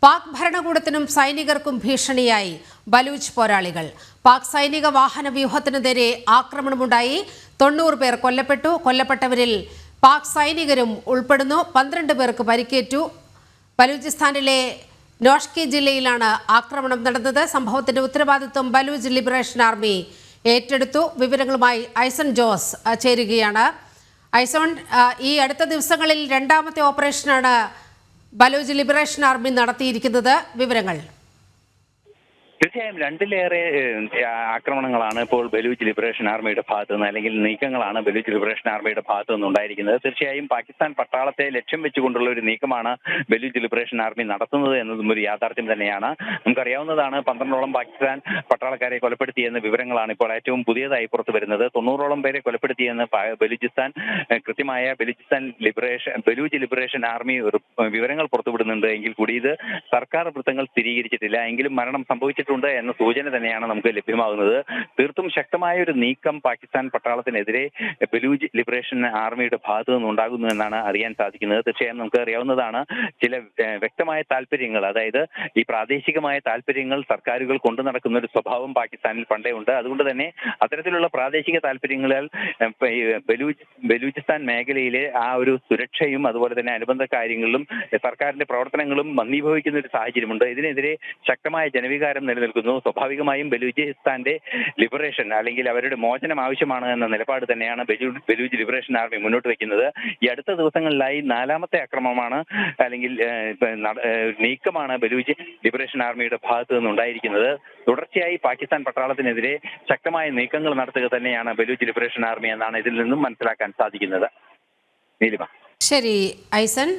പാക് ഭരണകൂടത്തിനും സൈനികർക്കും ഭീഷണിയായി ബലൂച്ച് പോരാളികൾ. പാക് സൈനിക വാഹന വ്യൂഹത്തിനു നേരെ ആക്രമണമുണ്ടായി. 90 പേർ കൊല്ലപ്പെട്ടു. കൊല്ലപ്പെട്ടവരിൽ പാക് സൈനികരും ഉൾപ്പെടുന്നു. 12 പേർക്ക് പരിക്കേറ്റു. ബലൂചിസ്ഥാനിലെ നോഷ്കി ജില്ലയിലാണ് ആക്രമണം നടന്നത്. സംഭവത്തിന്റെ ഉത്തരവാദിത്വം ബലൂച്ച് ലിബറേഷൻ ആർമി ഏറ്റെടുത്തു. വിവരങ്ങളുമായി ഐസൺ ജോസ് ചേരുകയാണ്. ഐസൺ, ഈ അടുത്ത ദിവസങ്ങളിൽ രണ്ടാമത്തെ ഓപ്പറേഷനാണ് ബലൂച്ച് ലിബറേഷൻ ആർമി നടത്തിയിരിക്കുന്നത്. വിവരങ്ങൾ. തീർച്ചയായും രണ്ടിലേറെ ആക്രമണങ്ങളാണ് ഇപ്പോൾ ബലൂച്ച് ലിബറേഷൻ ആർമിയുടെ ഭാഗത്തു നിന്ന്, അല്ലെങ്കിൽ നീക്കങ്ങളാണ് ബലൂച്ച് ലിബറേഷൻ ആർമിയുടെ ഭാഗത്തു നിന്ന് ഉണ്ടായിരിക്കുന്നത്. തീർച്ചയായും പാകിസ്ഥാൻ പട്ടാളത്തെ ലക്ഷ്യം വെച്ചുകൊണ്ടുള്ള ഒരു നീക്കമാണ് ബലൂച്ച് ലിബറേഷൻ ആർമി നടത്തുന്നത് എന്നതും ഒരു യാഥാർത്ഥ്യം തന്നെയാണ്. നമുക്കറിയാവുന്നതാണ്, 12ഓളം പാകിസ്ഥാൻ പട്ടാളക്കാരെ കൊലപ്പെടുത്തിയെന്ന വിവരങ്ങളാണ് ഇപ്പോൾ ഏറ്റവും പുതിയതായി പുറത്തു വരുന്നത്. 90ഓളം പേരെ കൊലപ്പെടുത്തിയെന്ന് ബലൂചിസ്ഥാൻ കൃത്യമായ ബലൂച്ച് ലിബറേഷൻ ആർമി വിവരങ്ങൾ പുറത്തുവിടുന്നുണ്ട്. എങ്കിൽ കൂടി ഇത് സർക്കാർ വൃത്തങ്ങൾ സ്ഥിരീകരിച്ചിട്ടില്ല. എങ്കിലും മരണം സംഭവിച്ചിട്ടുണ്ട് എന്ന സൂചന തന്നെയാണ് നമുക്ക് ലഭ്യമാകുന്നത്. തീർത്തും ശക്തമായ ഒരു നീക്കം പാകിസ്ഥാൻ പട്ടാളത്തിനെതിരെ ബലൂച്ച് ലിബറേഷൻ ആർമിയുടെ ഭാഗത്തു നിന്നുണ്ടാകുന്നു എന്നാണ് അറിയാൻ സാധിക്കുന്നത്. തീർച്ചയായും നമുക്ക് അറിയാവുന്നതാണ്, ചില വ്യക്തമായ താല്പര്യങ്ങൾ, അതായത് ഈ പ്രാദേശികമായ താല്പര്യങ്ങൾ സർക്കാരുകൾ കൊണ്ടു നടക്കുന്ന ഒരു സ്വഭാവം പാകിസ്ഥാനിൽ പണ്ടേ ഉണ്ട്. അതുകൊണ്ട് തന്നെ അത്തരത്തിലുള്ള പ്രാദേശിക താല്പര്യങ്ങളാൽ ബലൂചിസ്ഥാൻ മേഖലയിലെ ആ ഒരു സുരക്ഷയും അതുപോലെ തന്നെ അനുബന്ധ കാര്യങ്ങളിലും സർക്കാരിന്റെ പ്രവർത്തനങ്ങളും മന്ദീഭവിക്കുന്ന ഒരു സാഹചര്യമുണ്ട്. ഇതിനെതിരെ ശക്തമായ ജനവികാരം നിലനിൽക്കുന്നു. സ്വാഭാവികമായും ബലൂചിസ്ഥാന്റെ ലിബറേഷൻ, അല്ലെങ്കിൽ അവരുടെ മോചനം ആവശ്യമാണ് എന്ന നിലപാട് തന്നെയാണ് ബലൂച്ച് ലിബറേഷൻ ആർമി മുന്നോട്ട് വയ്ക്കുന്നത്. ഈ അടുത്ത ദിവസങ്ങളിലായി 4ാമത്തെ ആക്രമണമാണ്, അല്ലെങ്കിൽ നീക്കമാണ് ബലൂച്ച് ലിബറേഷൻ ആർമിയുടെ ഭാഗത്തു നിന്നുണ്ടായിരിക്കുന്നത്. തുടർച്ചയായി പാകിസ്ഥാൻ പട്ടാളത്തിനെതിരെ ശക്തമായ നീക്കങ്ങൾ നടത്തുക തന്നെയാണ് ബലൂച്ച് ലിബറേഷൻ ആർമി എന്നാണ് ഇതിൽ നിന്നും മനസ്സിലാക്കാൻ സാധിക്കുന്നത്. നീലിമ. ശരി ഐസൺ.